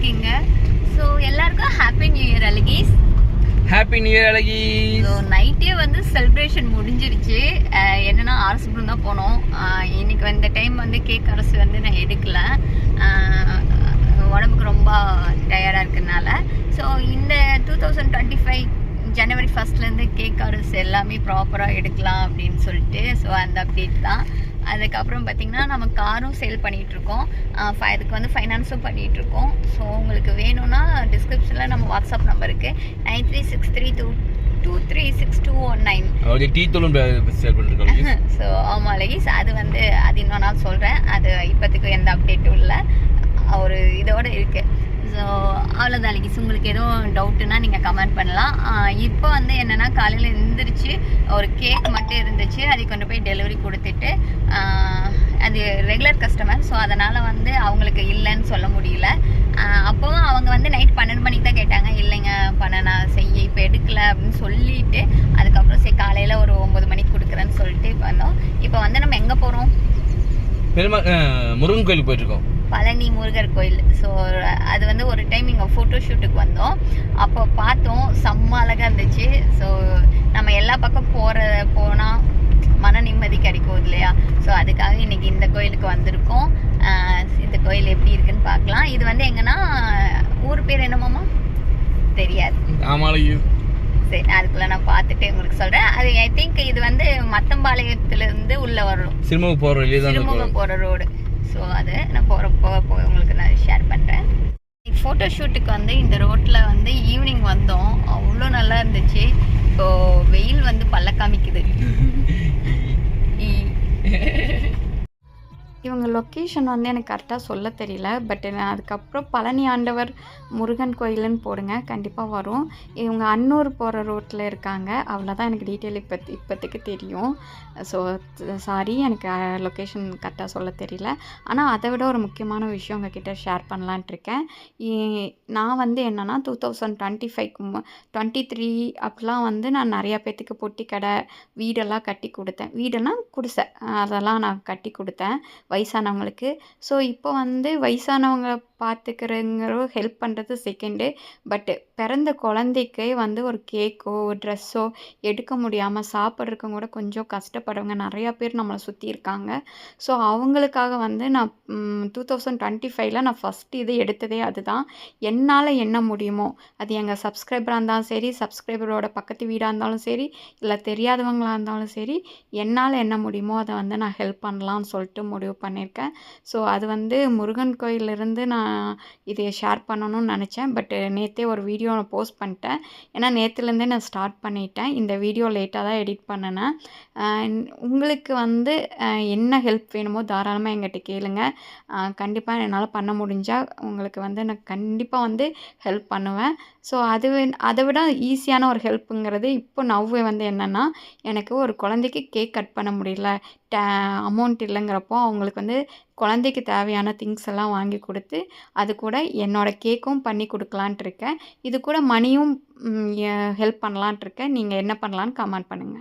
இருக்கீங்க? ஸோ எல்லாருக்கும் happy new year அழகீஸ். ஹாப்பி நியூ இயர் அழகி. ஸோ நைட்டே வந்து செலிப்ரேஷன் முடிஞ்சிருச்சு. என்னன்னா அரசுபுரம் தான் போனோம். இன்னைக்கு இந்த டைம் வந்து கேக் அரசு வந்து நான் எடுக்கல, உடம்புக்கு ரொம்ப டயர்டாக இருக்கிறதுனால. ஸோ இந்த 2025 ஜனவரி 1 கேக் அரசு எல்லாமே ப்ராப்பராக எடுக்கலாம் அப்படின்னு சொல்லிட்டு, ஸோ அந்த அப்டேட் தான். அதுக்கப்புறம் பார்த்திங்கன்னா நம்ம காரும் சேல் பண்ணிகிட்ருக்கோம், இதுக்கு வந்து ஃபைனான்ஸும் பண்ணிகிட்ருக்கோம். ஸோ உங்களுக்கு வேணும்னா டிஸ்கிரிப்ஷனில் நம்ம வாட்ஸ்அப் நம்பருக்கு 936322362219 ஸோ ஆமாம் லைஸ், அது வந்து அது இன்னொரு நாள் சொல்கிறேன். அது இப்போத்துக்கு எந்த அப்டேட்டும் இல்லை, ஒரு இதோடு இருக்குது. ஸோ அவ்வளோதான் லைஸ். உங்களுக்கு எதுவும் டவுட்டுன்னா நீங்கள் கமெண்ட் பண்ணலாம். இப்போ வந்து என்னென்னா காலையில் எழுந்திரிச்சு ஒரு கேக் மட்டும் இருந்துச்சு, அதை கொண்டு போய் டெலிவரி கொடுத்துட்டு, அது ரெகுலர் கஸ்டமர், ஸோ அதனால் வந்து அவங்களுக்கு இல்லைன்னு சொல்ல முடியல. அப்போவும் அவங்க வந்து நைட் 12 மணிக்கு தான் கேட்டாங்க. இல்லைங்க நான் செய்ய இப்போ எடுக்கல அப்படின்னு சொல்லிட்டு, அதுக்கப்புறம் சரி காலையில் ஒரு 9 மணிக்கு கொடுக்குறேன்னு சொல்லிட்டு இப்போ வந்தோம். இப்போ வந்து நம்ம எங்கே போகிறோம்? முருகன் கோயிலுக்கு போயிட்டுருக்கோம், பழனி முருகர் கோயில். ஸோ அது வந்து ஒரு டைம் இங்கே ஃபோட்டோ ஷூட்டுக்கு வந்தோம், அப்போ பார்த்தோம், செம்ம அழகாக இருந்துச்சு. ஸோ நம்ம எல்லா பக்கம் போனால் மன நிம்மதி கிடைக்கும் இல்லையா? ஸோ அதுக்காக இன்றைக்கி இந்த கோயிலுக்கு வந்திருக்கோம். இந்த கோயில் எப்படி இருக்குன்னு பார்க்கலாம். இது வந்து எங்கன்னா ஊர் பேர் என்னமாம்மா தெரியாது. சரி, அதுக்குள்ள நான் பார்த்துட்டு உங்களுக்கு சொல்கிறேன். அது ஐ திங்க் இது வந்து மத்தம்பாளையத்துலேருந்து உள்ளே வரும், சிறுமுக போகிற ரோடு. ஸோ அது நான் போக உங்களுக்கு நான் ஷேர் பண்ணுறேன். ஃபோட்டோ ஷூட்டுக்கு வந்து இந்த ரோட்டில் வந்து ஈவினிங் வந்தோம், அவ்வளோ நல்லா இருந்துச்சு. இப்போது வெயில் வந்து பல்ல காமிக்குது. இவங்க லொக்கேஷன் வந்து எனக்கு கரெக்டாக சொல்ல தெரியல, பட் நான் அதுக்கப்புறம் பழனி ஆண்டவர் முருகன் கோயிலுன்னு போடுங்க, கண்டிப்பாக வரும். இவங்க அன்னூர் போகிற ரோட்டில் இருக்காங்க, அவ்வளோதான் எனக்கு டீட்டெயில் இப்போதைக்கு தெரியும். ஸோ சாரி, எனக்கு லொக்கேஷன் கரெக்டாக சொல்ல தெரியல. ஆனால் அதை விட ஒரு முக்கியமான விஷயம் உங்ககிட்ட ஷேர் பண்ணலான்ட்ருக்கேன். நான் வந்து என்னென்னா 2025 23 அப்படிலாம் வந்து நான் நிறையா பேர்த்துக்கு பொட்டி கடை வீடெல்லாம் கட்டி கொடுத்தேன். வீடெல்லாம் குடிசை அதெல்லாம் நான் கட்டி கொடுத்தேன் வயசானவங்களுக்கு. ஸோ இப்போ வந்து வயசானவங்க பார்த்துக்கிறங்கிற ஹெல்ப் பண்ணுறது செகண்டு, பட்டு பிறந்த குழந்தைக்கே வந்து ஒரு கேக்கோ ஒரு ட்ரெஸ்ஸோ எடுக்க முடியாமல் சாப்பிட்றதுக்கு கூட கொஞ்சம் கஷ்டப்படுறவங்க நிறையா பேர் நம்மளை சுற்றி இருக்காங்க. ஸோ அவங்களுக்காக வந்து நான் 2025 நான் ஃபஸ்ட்டு இது எடுத்ததே அதுதான். என்னால் என்ன முடியுமோ, அது எங்கள் சப்ஸ்கிரைபராக இருந்தாலும் சரி, சப்ஸ்கிரைபரோட பக்கத்து வீடாக இருந்தாலும் சரி, இல்லை தெரியாதவங்களாக இருந்தாலும் சரி, என்னால் என்ன முடியுமோ அதை வந்து நான் ஹெல்ப் பண்ணலான்னு சொல்லிட்டு முடிவு பண்ணியிருக்கேன். ஸோ அது வந்து முருகன் கோயிலிருந்து நான் இதை ஷேர் பண்ணணும்னு நினச்சேன், பட் நேற்றே ஒரு வீடியோ நான் போஸ்ட் பண்ணிட்டேன். ஏன்னா நேற்றுலேருந்தே நான் ஸ்டார்ட் பண்ணிட்டேன், இந்த வீடியோ லேட்டாக தான் எடிட் பண்ணினேன். உங்களுக்கு வந்து என்ன ஹெல்ப் வேணுமோ தாராளமாக எங்கிட்ட கேளுங்க, கண்டிப்பாக என்னால் பண்ண முடிஞ்சால் உங்களுக்கு வந்து நான் கண்டிப்பாக வந்து ஹெல்ப் பண்ணுவேன். ஸோ அதை விட ஈஸியான ஒரு ஹெல்ப்புங்கிறது இப்போ நவ்வே வந்து என்னென்னா, எனக்கு ஒரு குழந்தைக்கு கேக் கட் பண்ண முடியல, அமௌண்ட் இல்லைங்கிறப்போ அவங்களுக்கு வந்து குழந்தைக்கு தேவையான திங்ஸ் எல்லாம் வாங்கி கொடுத்து, அது கூட என்னோடய கேக்கும் பண்ணி கொடுக்கலான்ட்டு இருக்கேன். இது கூட மணியும் ஹெல்ப் பண்ணலான்ட்டு இருக்கேன். நீங்கள் என்ன பண்ணலான்னு கமெண்ட் பண்ணுங்கள்.